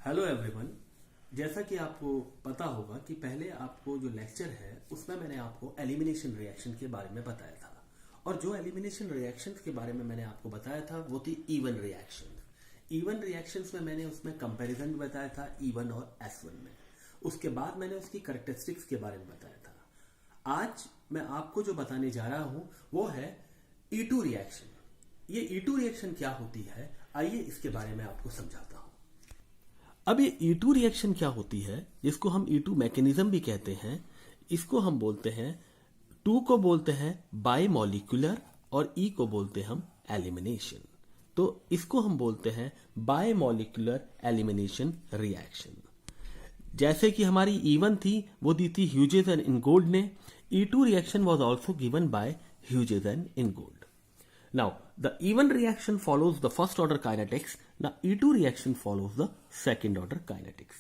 Hello everyone. जैसा कि आपको पता होगा कि पहले आपको जो लेक्चर है उसमें मैंने आपको एलिमिनेशन रिएक्शन के बारे में बताया था, और जो एलिमिनेशन रिएक्शन के बारे में मैंने आपको बताया था वो थी इवन रिएक्शन। इवन रिएक्शंस में मैंने उसमें कंपैरिजन भी बताया था इवन और S1 में। उसके बाद मैंने उसकी कैरेक्टरिस्टिक्स के बारे में बताया था। आज मैं आपको जो बताने जा रहा हूं वो है E2 रिएक्शन। ये E2 रिएक्शन क्या होती है, आइए इसके बारे में आपको समझाता हूं। अब ये E2 रिएक्शन क्या होती है, जिसको हम E2 मैकेनिज्म भी कहते हैं, इसको हम बोलते हैं 2 को बोलते हैं बायमॉलिक्यूलर और E को बोलते हैं हम एलिमिनेशन। तो इसको हम बोलते हैं बायमॉलिक्यूलर एलिमिनेशन रिएक्शन। जैसे कि हमारी E1 थी वो दी थी ह्यूजेस एंड इनगोल्ड ने। E2 reaction was also given by Hughes and Ingold. Now, the even reaction follows the first order kinetics. Now, E2 reaction follows the second order kinetics.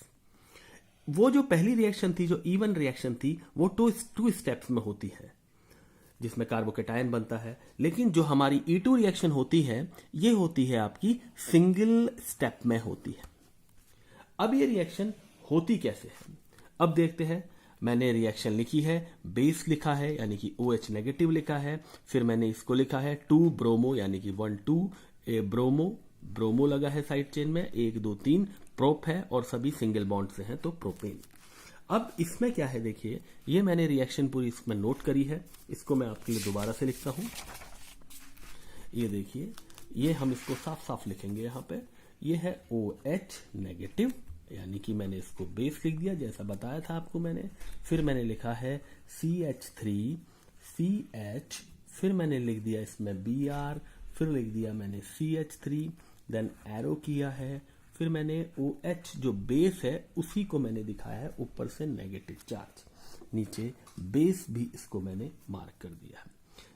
वो जो पहली रिएक्शन थी, जो E one reaction थी, वो two steps में होती है जिसमें कार्बोकेटायन बनता है। लेकिन जो हमारी E2 रिएक्शन होती है ये होती है आपकी सिंगल स्टेप में होती है। अब ये रिएक्शन होती कैसे है, अब देखते हैं। मैंने रिएक्शन लिखी है, बेस लिखा है यानी कि OH नेगेटिव लिखा है, फिर मैंने इसको लिखा है 2 ब्रोमो यानी कि 1 2 ब्रोमो लगा है साइड चेन में, 1 2 3 प्रोप है और सभी सिंगल बॉन्ड से हैं तो प्रोपेन। अब इसमें क्या है देखिए, ये मैंने रिएक्शन पूरी इसमें नोट करी है, इसको मैं आपके लिए दोबारा से लिखता हूं। ये देखिए, ये हम इसको साफ साफ लिखेंगे। यहां पे ये है OH नेगेटिव यानी कि मैंने इसको बेस लिख दिया जैसा बताया था आपको मैंने। फिर मैंने लिखा है CH3 CH, फिर मैंने लिख दिया इसमें Br, फिर लिख दिया मैंने CH3, देन एरो किया है, फिर मैंने OH जो बेस है उसी को मैंने दिखाया है ऊपर से नेगेटिव चार्ज, नीचे बेस भी इसको मैंने मार्क कर दिया है।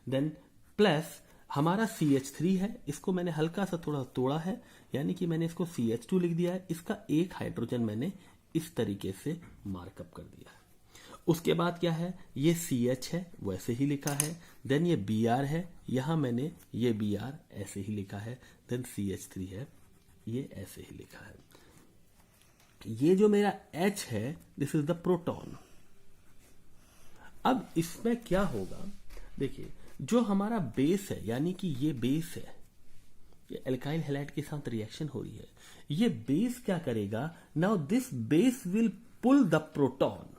देन प्लस हमारा CH3 है, इसको मैंने हल्का सा थोड़ा तोड़ा है यानी कि मैंने इसको CH2 लिख दिया है। इसका एक हाइड्रोजन मैंने इस तरीके से मार्कअप कर दिया है। उसके बाद क्या है, ये CH है वैसे ही लिखा है, देन ये Br है, यहां मैंने ये Br ऐसे ही लिखा है, देन CH3 है ये ऐसे ही लिखा है। ये जो मेरा H है दिस इज द प्रोटॉन। अब इसमें क्या होगा देखिए, जो हमारा बेस है यानी कि ये बेस है, ये एल्काइल हैलाइड के साथ रिएक्शन हो रही है, ये बेस क्या करेगा, now this base will pull the proton.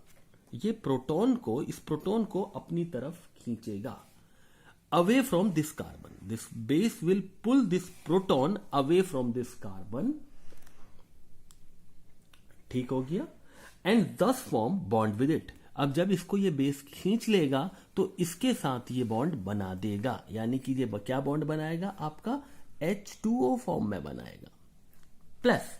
ये प्रोटॉन को, इस प्रोटॉन को अपनी तरफ खींचेगा away from this carbon. This base will pull this proton away from this carbon, ठीक हो गया, एंड दस फॉर्म बॉन्ड विद इट। अब जब इसको ये बेस खींच लेगा तो इसके साथ ये बॉन्ड बना देगा, यानी कि ये क्या बॉन्ड बनाएगा, आपका H2O फॉर्म में बनाएगा। प्लस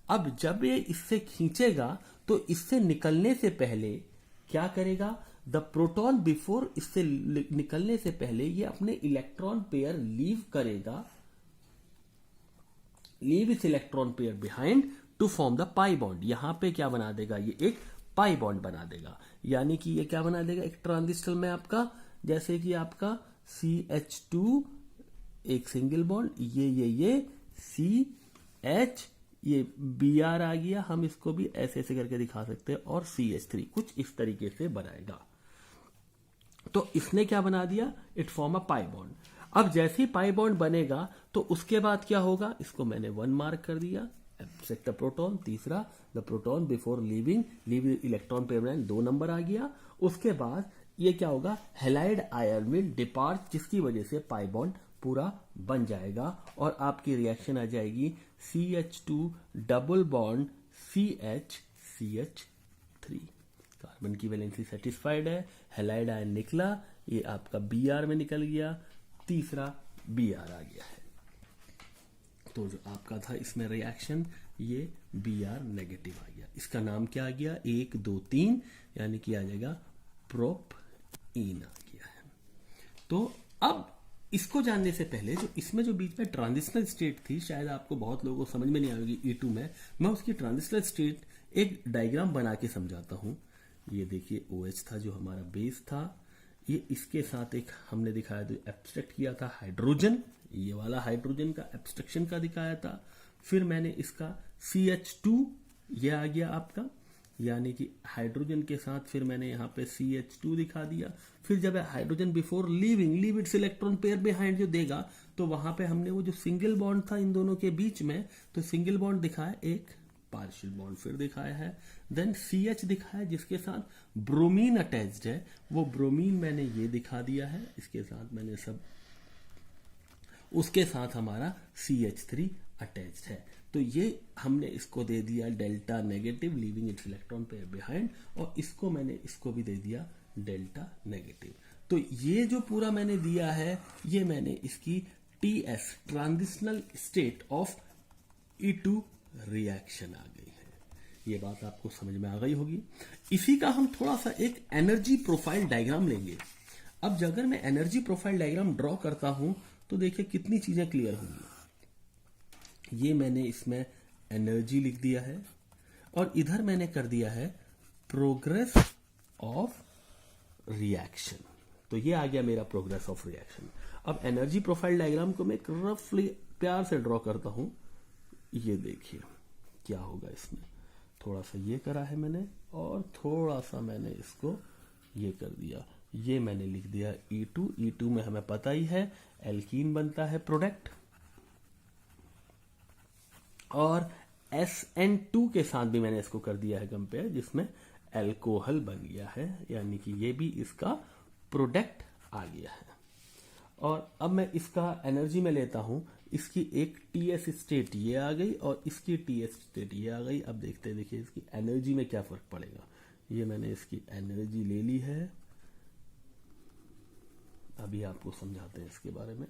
अब जब ये इससे खींचेगा तो इससे निकलने से पहले क्या करेगा, द प्रोटॉन बिफोर, इससे निकलने से पहले ये अपने इलेक्ट्रॉन पेयर लीव करेगा, लीव इस electron pair behind to form the pi bond. यहां पे क्या बना देगा, ये एक पाई बॉन्ड बना देगा, यानी कि ये क्या बना देगा, एक ट्रांजिस्टर में आपका, जैसे कि आपका CH2 एक सिंगल बॉन्ड, ये CH, ये Br आ गया, हम इसको भी ऐसे ऐसे करके दिखा सकते हैं, और CH3 कुछ इस तरीके से बनाएगा। तो इसने क्या बना दिया, it form a pi bond. अब जैसे ही पाई बॉन्ड बनेगा तो उसके बाद क्या होगा, इसको मैंने 1 मार्क कर दिया, एक्सेप्ट द प्रोटॉन। तीसरा, the proton before leave electron pair line 2 number आ गया। उसके बाद ये क्या होगा, हैलाइड आयन विल डिपार्ट, जिसकी वजह से पाई बॉन्ड पूरा बन जाएगा और आपकी रिएक्शन आ जाएगी CH2 double bond CH3। Carbon की वैलेंसी सेटिस्फाइड है, हैलाइड आयन निकला, ये आपका Br में निकल गया, तीसरा Br आ गया है। तो जो आपका था इसमें रिएक्शन, ये Br नेगेटिव आ गया। इसका नाम क्या आ गया, 1 2 3 यानी कि आ जाएगा प्रोपीन आ गया है। तो अब इसको जानने से पहले जो इसमें जो बीच में ट्रांजिशनल स्टेट थी, शायद आपको बहुत लोगों को समझ में नहीं आएगी E2 में, मैं उसकी ट्रांजिशनल स्टेट एक डायग्राम बना के समझाता हूं। ये देखिए OH था जो हमारा बेस था, ये इसके साथ एक हमने दिखाया तो एब्स्ट्रैक्ट किया था हाइड्रोजन, ये वाला हाइड्रोजन का एब्स्ट्रक्शन का दिखाया था। फिर मैंने इसका CH2 ये आ गया आपका, यानी कि हाइड्रोजन के साथ फिर मैंने यहाँ पे CH2 दिखा दिया। फिर जब hydrogen before leave it's electron pair behind जो देगा, तो वहां पे हमने वो जो सिंगल बॉन्ड था इन दोनों के बीच में, तो सिंगल बॉन्ड दिखाया, एक पार्शियल बॉन्ड फिर दिखाया है। देन CH दिखाया जिसके साथ ब्रोमीन अटैच्ड है, वो ब्रोमीन मैंने ये दिखा दिया है, इसके साथ मैंने सब, उसके साथ हमारा CH3 अटैच्ड है। तो ये हमने इसको दे दिया delta negative leaving it's electron pair behind, और इसको मैंने इसको भी दे दिया डेल्टा नेगेटिव। तो ये जो पूरा मैंने दिया है, ये मैंने इसकी TS transitional state of E2 reaction आ गई है। ये बात आपको समझ में आ गई होगी। इसी का हम थोड़ा सा एक एनर्जी प्रोफाइल डायग्राम लेंगे। अब अगर मैं एनर्जी प्रोफाइल डायग्राम ड्रॉ करता हूं तो देखिए कितनी चीजें क्लियर होंगी। ये मैंने इसमें एनर्जी लिख दिया है, और इधर मैंने कर दिया है प्रोग्रेस ऑफ रिएक्शन। तो ये आ गया मेरा प्रोग्रेस ऑफ रिएक्शन। अब एनर्जी प्रोफाइल डायग्राम को मैं रफली प्यार से ड्रॉ करता हूं। ये देखिए क्या होगा इसमें, थोड़ा सा ये करा है मैंने, और थोड़ा सा मैंने इसको ये कर दिया। ये मैंने लिख दिया E2 में हमें पता ही है एल्कीन बनता है प्रोडक्ट, और SN2 के साथ भी मैंने इसको कर दिया है कंपेयर, जिसमें एल्कोहल बन गया है, यानी कि ये भी इसका प्रोडक्ट आ गया है। और अब मैं इसका एनर्जी में लेता हूं, इसकी एक TS स्टेट ये आ गई और इसकी TS स्टेट ये आ गई। अब देखते हैं, देखिए इसकी एनर्जी में क्या फर्क पड़ेगा। ये मैंने इसकी एनर्जी ले ली है, अभी आपको समझाते हैं इसके बारे में।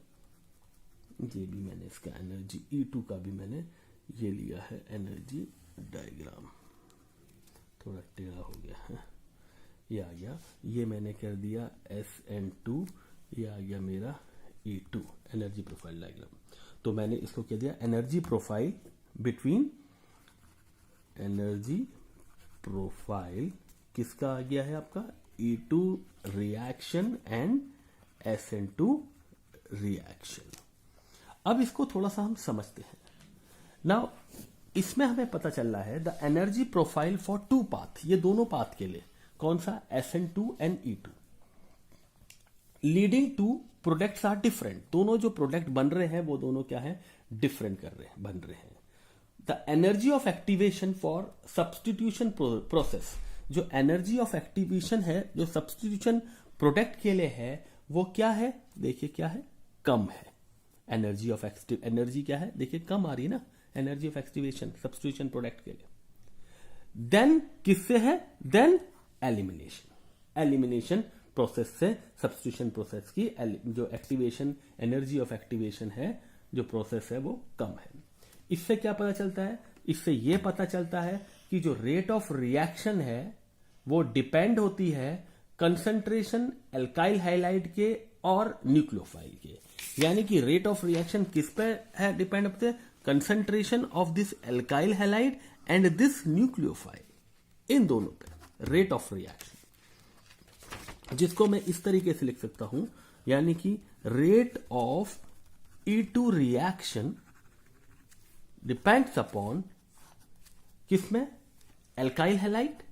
ये भी मैंने इसका एनर्जी E2 का भी मैंने ये लिया है एनर्जी डायग्राम, थोड़ा टेढ़ा हो गया है, ये आ गया। ये मैंने कर दिया SN2, ये आ गया मेरा E2 एनर्जी प्रोफाइल डायग्राम। तो मैंने इसको कह दिया energy profile between, energy profile किसका आ गया है आपका E2 reaction and SN2 reaction. अब इसको थोड़ा सा हम समझते हैं। नाउ इसमें हमें पता चल रहा है the energy profile for two path, ये दोनों पाथ के लिए, कौन सा SN2 and E2 leading to products are different. दोनों जो प्रोडक्ट बन रहे हैं वो दोनों क्या है, डिफरेंट बन रहे हैं। The energy of activation for substitution process, जो एनर्जी ऑफ एक्टिवेशन है जो सब्सटीट्यूशन प्रोडक्ट के लिए है, वो क्या है, देखिए क्या है, कम है। एनर्जी ऑफ एनर्जी क्या है, देखिए कम आ रही है ना, energy of activation substitution product के लिए। देन किससे है, देन एलिमिनेशन प्रोसेस से सब्सटीट्यूशन प्रोसेस की जो एक्टिवेशन, एनर्जी ऑफ एक्टिवेशन है जो प्रोसेस है वो कम है। इससे क्या पता चलता है, इससे ये पता चलता है कि जो रेट ऑफ रिएक्शन है वो डिपेंड होती है कंसंट्रेशन एल्काइल हाइलाइड के और न्यूक्लियोफाइल के। यानी कि रेट ऑफ रिएक्शन किस पे है डिपेंड होते हैं, concentration of this alkyl halide and this nucleophile, इन दोनों पे रेट ऑफ रिएक्शन, जिसको मैं इस तरीके से लिख सकता हूं, यानी कि rate of E2 reaction depends upon किसमें, एल्काइल हैलाइड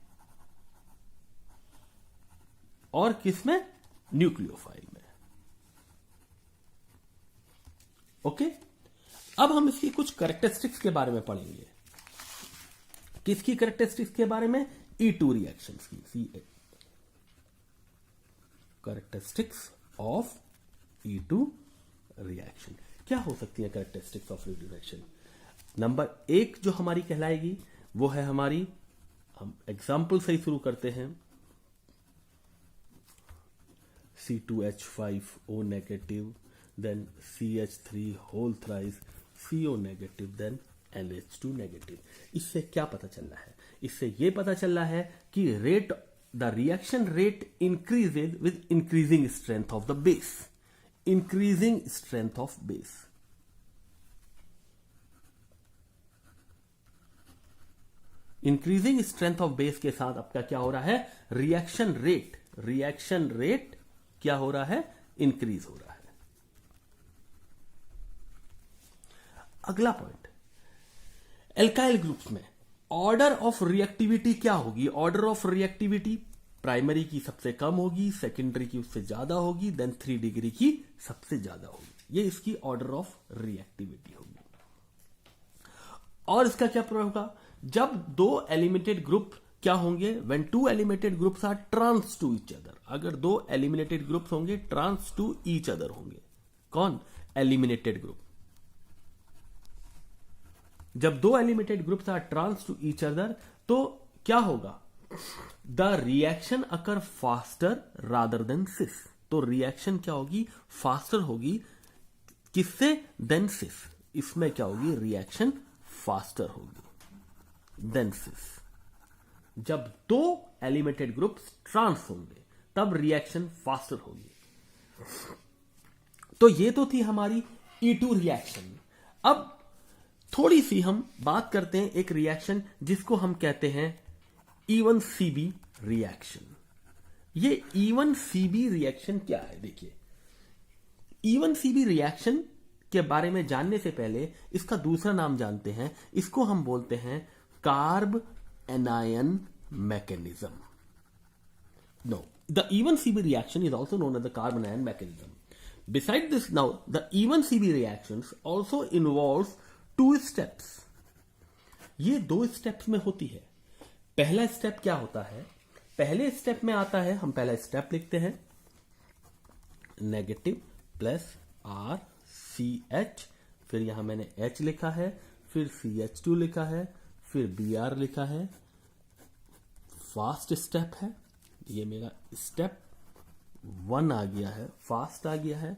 और किसमें, न्यूक्लियोफाइल में। ओके, अब हम इसकी कुछ कैरेक्टरिस्टिक्स के बारे में पढ़ेंगे। किसकी कैरेक्टरिस्टिक्स के बारे में, E2 रिएक्शंस की, कैरेक्टरिस्टिक्स ऑफ E2 रिएक्शन। क्या हो सकती है characteristics of E2 reaction? Number 1 जो हमारी कहलाएगी वो है हमारी, हम एग्जाम्पल से ही शुरू करते हैं, C2H5O negative, then CH3 whole thrice CO negative, then NH2 negative. इससे क्या पता चल रहा है, इससे ये पता चल रहा है कि rate, the reaction rate increases with increasing strength of the base, increasing strength of base. Increasing strength of base के साथ आपका क्या हो रहा है, रिएक्शन रेट क्या हो रहा है, इंक्रीज हो रहा है। अगला पॉइंट, एल्काइल ग्रुप्स में ऑर्डर ऑफ रिएक्टिविटी क्या होगी? ऑर्डर ऑफ रिएक्टिविटी प्राइमरी की सबसे कम होगी, सेकेंडरी की उससे ज्यादा होगी, देन 3 डिग्री की सबसे ज्यादा होगी। ये इसकी ऑर्डर ऑफ रिएक्टिविटी होगी। और इसका क्या प्रयोग होगा? जब दो एलिमिनेटेड ग्रुप क्या होंगे? When two eliminated groups are trans to each other. अगर दो एलिमिनेटेड ग्रुप्स होंगे ट्रांस टू ईच अदर होंगे। कौन? Eliminated group. जब दो eliminated groups are trans to each other तो क्या होगा? The reaction occur faster rather than cis. तो रिएक्शन क्या होगी? फास्टर होगी। किससे? Than cis. इसमें क्या होगी? रिएक्शन फास्टर होगी देन सिस। जब दो एलिमेंटेड ग्रुप्स ट्रांस होंगे तब रिएक्शन फास्टर होगी। तो ये तो थी हमारी E2 रिएक्शन। अब थोड़ी सी हम बात करते हैं एक रिएक्शन जिसको हम कहते हैं E1CB रिएक्शन। ये E1CB रिएक्शन क्या है? देखिए, E1CB रिएक्शन के बारे में जानने से पहले इसका दूसरा नाम जानते हैं। इसको हम बोलते हैं carbanion mechanism. No, the E1CB reaction is also known as the carbanion mechanism. Beside this, now the E1CB reactions also involves 2 steps. ये 2 स्टेप्स में होती है। पहला स्टेप क्या होता है? पहले स्टेप में आता है, हम पहला स्टेप लिखते हैं नेगेटिव प्लस RCH, फिर यहां मैंने H लिखा है, फिर CH2 लिखा है, फिर Br लिखा है। फास्ट स्टेप है ये, मेरा स्टेप 1 आ गया है, फास्ट आ गया है।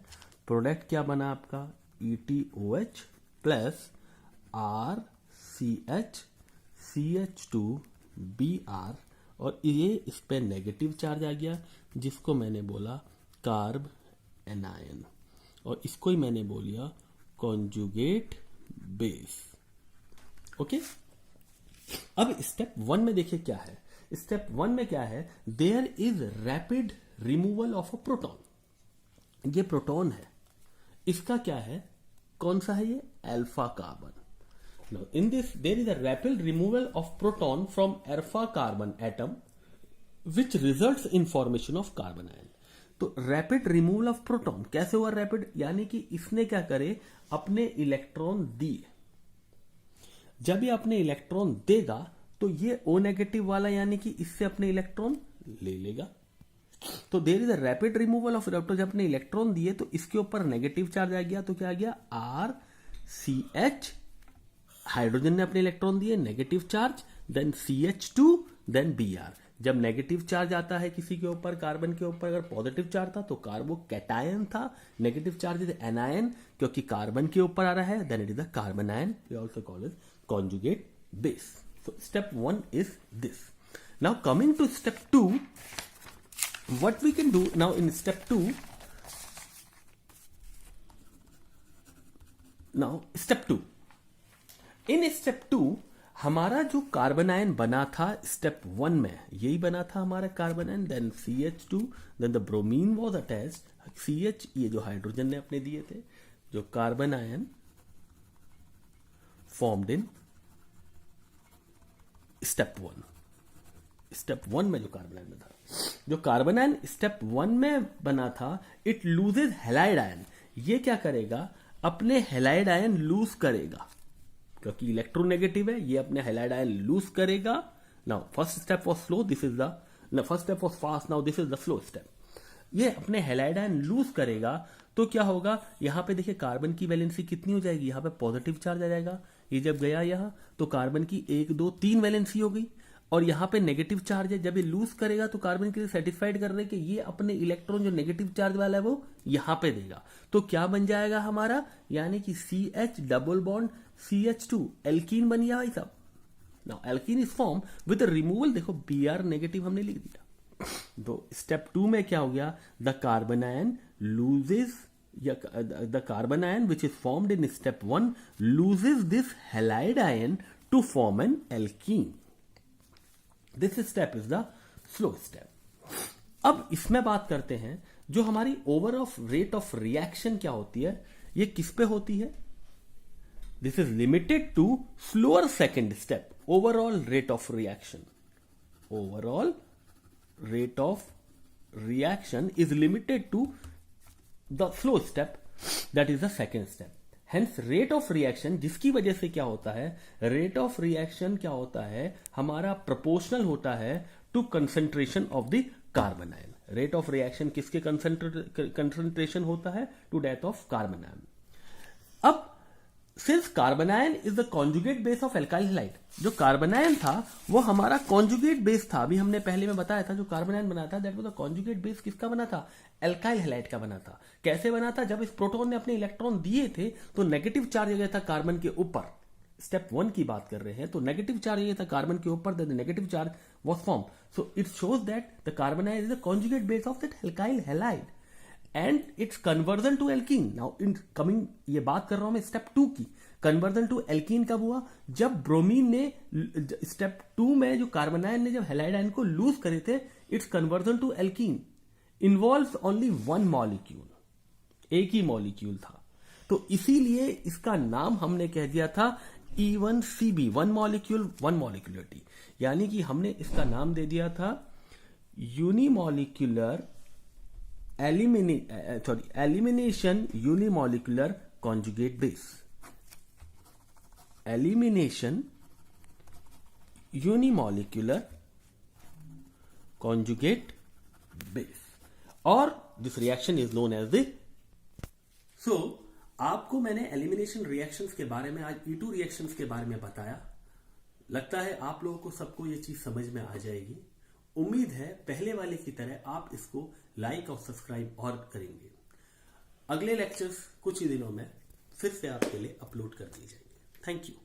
प्रोडक्ट क्या बना आपका? ETOH plus RCH CH2 Br, और ये इस पे नेगेटिव चार्ज आ गया जिसको मैंने बोला कार्ब एनायन, और इसको ही मैंने बोलिया कॉन्जुगेट बेस। ओके, अब स्टेप 1 में देखिए क्या है। स्टेप 1 में क्या है? There is rapid removal of a proton. ये प्रोटॉन है, इसका क्या है? कौन सा है ये? Alpha carbon. Now, in this, there is a rapid removal of proton from alpha carbon atom, which results in formation of carbon ion. तो रैपिड रिमूवल ऑफ प्रोटॉन कैसे हुआ? रैपिड यानी कि इसने क्या करे? अपने इलेक्ट्रॉन दिए। जब ये अपने इलेक्ट्रॉन देगा तो ये O नेगेटिव वाला यानी कि इससे अपने इलेक्ट्रॉन ले लेगा। तो there is a rapid removal of electron. जब अपने इलेक्ट्रॉन दिए तो इसके ऊपर नेगेटिव चार्ज आ गया, तो क्या आ गया? RCH। हाइड्रोजन ने अपने इलेक्ट्रॉन दिए, negative charge, then CH2, then Br। जब नेगेटिव चार्ज आता है किसी के ऊपर, कार्बन के ऊपर, अगर पॉजिटिव चार्ज था तो कार्बो कैटायन था। नेगेटिव चार्ज इज एनायन, क्योंकि कार्बन के ऊपर आ रहा है, then it is the carbon ion. We also call it conjugate base. So step 1 is this. Now coming to step 2, what we can do now in step 2, now step 2, in step 2 हमारा जो carbon ion बना था step 1 में, यही बना था हमारा carbon ion, then CH2, then the bromine was attached, CH ये जो हाइड्रोजन ने अपने दिए थे, जो carbon ion formed in step 1। Step 1 में जो कार्बन आयन था, जो कार्बन आयन स्टेप 1 में बना था, इट लूजेज हैलाइड आयन। ये क्या करेगा? अपने हैलाइड आयन लूज करेगा, क्योंकि इलेक्ट्रोनेगेटिव है, ये अपने हैलाइड आयन लूज करेगा। Now first step was slow, this is the first step was fast, now this is the slow step. ये अपने हैलाइड आयन लूज करेगा तो क्या होगा? यहां पे देखिए कार्बन की वैलेंसी कितनी हो जाएगी? यहां पे पॉजिटिव चार्ज आ जाएगा। ये जब गया यहां तो कार्बन की 1 2 3 वैलेंसी हो गई, और यहां पे नेगेटिव चार्ज है। जब ये लूज करेगा तो कार्बन के लिए सेटिस्फाइड कर रहे कि ये अपने इलेक्ट्रॉन जो नेगेटिव चार्ज वाला है वो यहां पे देगा। तो क्या बन जाएगा हमारा? यानी कि CH double bond CH2 alkene बन गया भाई साहब। Now alkene is form with removal, देखो Br नेगेटिव हमने लिख दिया। तो स्टेप 2 में क्या हो गया? The carbon ion loses, the carbon ion which is formed in step 1 loses this halide ion to form an alkene. This step is the slow step. अब इसमें बात करते हैं जो हमारी over of rate of reaction क्या होती है, ये किस पे होती है? This is limited to slower second step. overall rate of reaction. Overall rate of reaction is limited to the flow step, that is the second step. Hence rate of reaction, जिसकी वजह से क्या होता है, rate of reaction क्या होता है, हमारा proportional होता है to concentration of the carbonyl. Rate of reaction किसके concentration होता है, to that of carbonyl. अब since carbanion is the conjugate base of alkyl halide, जो कार्बोनायन था वो हमारा कॉन्जुगेट बेस था. अभी हमने पहले में बताया था जो कार्बोनायन बना था that was the conjugate base किसका बना था, एल्काइल हैलाइड का बना था. कैसे बना था, जब इस प्रोटॉन ने अपने इलेक्ट्रॉन दिए थे तो नेगेटिव चार्ज आ गया था कार्बन के ऊपर. स्टेप 1 की बात कर रहे हैं, तो नेगेटिव चार्ज आ गया था कार्बन के ऊपर, the negative charge was form. So it shows that the carbanion is the conjugate base of that alkyl halide and its conversion to alkene. Now incoming, ये बात कर रहा हूं मैं स्टेप 2 की. कन्वर्जन टू एल्कीन कब हुआ, जब ब्रोमीन ने स्टेप 2 में जो कार्बोनायन ने जब हैलाइड आयन को लूज करे थे, it's conversion to alkene involves only one molecule, एक ही मॉलिक्यूल था. तो इसीलिए इसका नाम हमने कह दिया था E1CB, one molecule one molecularity. यानी कि हमने इसका नाम दे दिया था unimolecular elimination unimolecular conjugate base. Elimination unimolecular conjugate base, or this reaction is known as the. So आपको मैंने एलिमिनेशन रिएक्शंस के बारे में, आज E2 रिएक्शंस के बारे में बताया. लगता है आप लोगों को सबको ये चीज समझ में आ जाएगी. उम्मीद है पहले वाले की तरह आप इसको लाइक और सब्सक्राइब और करेंगे. अगले लेक्चर्स कुछ ही दिनों में फिर से आपके लिए अपलोड कर दिए जाएंगे. Thank you.